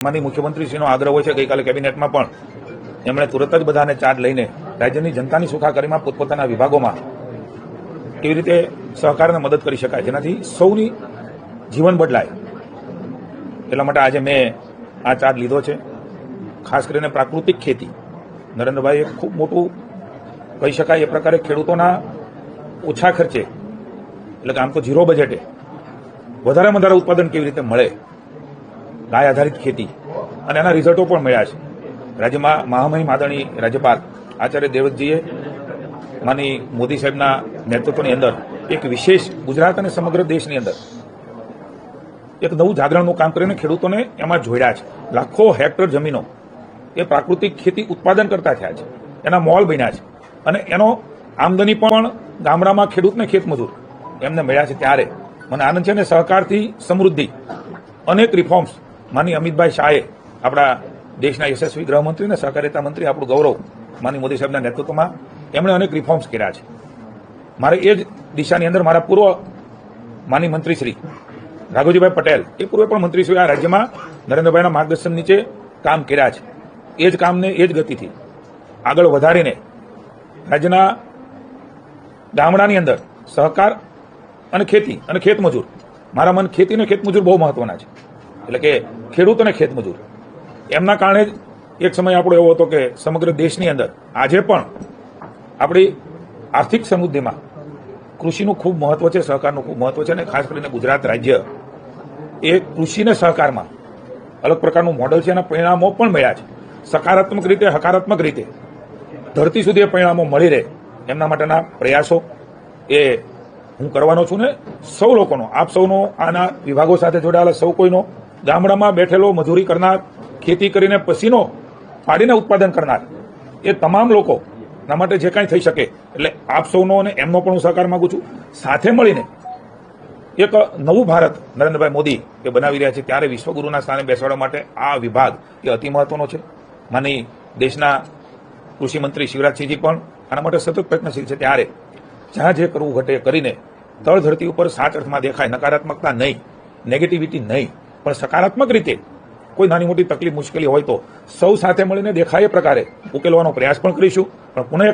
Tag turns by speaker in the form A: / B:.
A: માનનીય મુખ્યમંત્રીશ્રીનો આગ્રહ હોય છે ગઈકાલે કેબિનેટમાં પણ એમણે તુરત જ બધાને ચાર્જ લઈને રાજ્યની જનતાની સુખાકારીમાં પોતપોતાના વિભાગોમાં કેવી રીતે સહકારને મદદ કરી શકાય જેનાથી સૌની જીવન બદલાય એટલા માટે આજે મેં આ ચાર્જ લીધો છે. ખાસ કરીને પ્રાકૃતિક ખેતી નરેન્દ્રભાઈએ ખૂબ મોટું કહી શકાય એ પ્રકારે ખેડૂતોના ઓછા ખર્ચે એટલે કે આમ તો ઝીરો બજેટે વધારેમાં વધારે ઉત્પાદન કેવી રીતે મળે, ગાય આધારિત ખેતી અને એના રિઝલ્ટો પણ મળ્યા છે. રાજ્યમાં મહામહિમ આદરણીય રાજ્યપાલ આચાર્ય દેવવ્રતજીએ માની મોદી સાહેબના નેતૃત્વની અંદર એક વિશેષ ગુજરાત અને સમગ્ર દેશની અંદર એક નવું જાગરણનું કામ કરીને ખેડૂતોને એમાં જોડ્યા છે. લાખો હેક્ટર જમીનો એ પ્રાકૃતિક ખેતી ઉત્પાદન કરતા થયા છે, એના મોલ બન્યા છે અને એનો આમદની પણ ગામડામાં ખેડૂતને ખેતમજૂર એમને મળ્યા છે. ત્યારે મને આનંદ છે અને સહકારથી સમૃદ્ધિ અનેક રિફોર્મ્સ માની અમિતભાઈ શાહે આપણા દેશના યશસ્વી ગૃહમંત્રી અને સહકારિતા મંત્રી આપણું ગૌરવ માની મોદી સાહેબના નેતૃત્વમાં એમણે અનેક રિફોર્મ્સ કર્યા છે. મારે એ જ દિશાની અંદર મારા પૂર્વ માની મંત્રીશ્રી રાઘવજીભાઈ પટેલ એ પૂર્વે પણ મંત્રીશ્રી આ રાજ્યમાં નરેન્દ્રભાઈના માર્ગદર્શન નીચે કામ કર્યા છે. એ જ કામને એ જ ગતિથી આગળ વધારીને રાજ્યના ગામડાની અંદર સહકાર અને ખેતી અને ખેતમજૂર, મારા મન ખેતી અને ખેતમજૂર બહુ મહત્વના છે. એટલે કે ખેડૂત અને ખેતમજૂર એમના કારણે જ એક સમય આપણો એવો હતો કે સમગ્ર દેશની અંદર આજે પણ આપણી આર્થિક સમૃદ્ધિમાં કૃષિનું ખૂબ મહત્વ છે, સહકારનું ખૂબ મહત્વ છે અને ખાસ કરીને ગુજરાત રાજ્ય એ કૃષિને સહકારમાં અલગ પ્રકારનું મોડલ છે. એના પરિણામો પણ મળ્યા છે. સકારાત્મક રીતે, હકારાત્મક રીતે ધરતી સુધી એ પરિણામો મળી રહે એમના માટેના પ્રયાસો એ હું કરવાનો છું ને સૌ લોકોનો, આપ સૌનો, આના વિભાગો સાથે જોડાયેલા સૌ કોઈનો, ગામડામાં બેઠેલો મજૂરી કરનાર, ખેતી કરીને પસીનો ફાડીને ઉત્પાદન કરનાર એ તમામ લોકોના માટે જે કાંઈ થઈ શકે એટલે આપ સૌનો અને એમનો પણ હું સહકાર માંગુ છું. સાથે મળીને એક નવું ભારત નરેન્દ્રભાઈ મોદી એ બનાવી રહ્યા છે. ત્યારે વિશ્વગુરુના સ્થાને બેસાડવા માટે આ વિભાગ એ અતિ મહત્વનો છે. માની દેશના કૃષિમંત્રી શિવરાજસિંહજી પણ આના માટે સતત પ્રયત્નશીલ છે. ત્યારે જ્યાં જે કરવું ઘટે કરીને તળ ધરતી ઉપર સાચ અર્થમાં દેખાય, નકારાત્મકતા નહીં, નેગેટિવિટી નહીં, પણ સકારાત્મક રીતે કોઈ નાની મોટી તકલીફ મુશ્કેલી હોય તો સૌ સાથે મળીને દેખાય એ પ્રકારે ઉકેલવાનો પ્રયાસ પણ કરીશું. પણ પુનઃ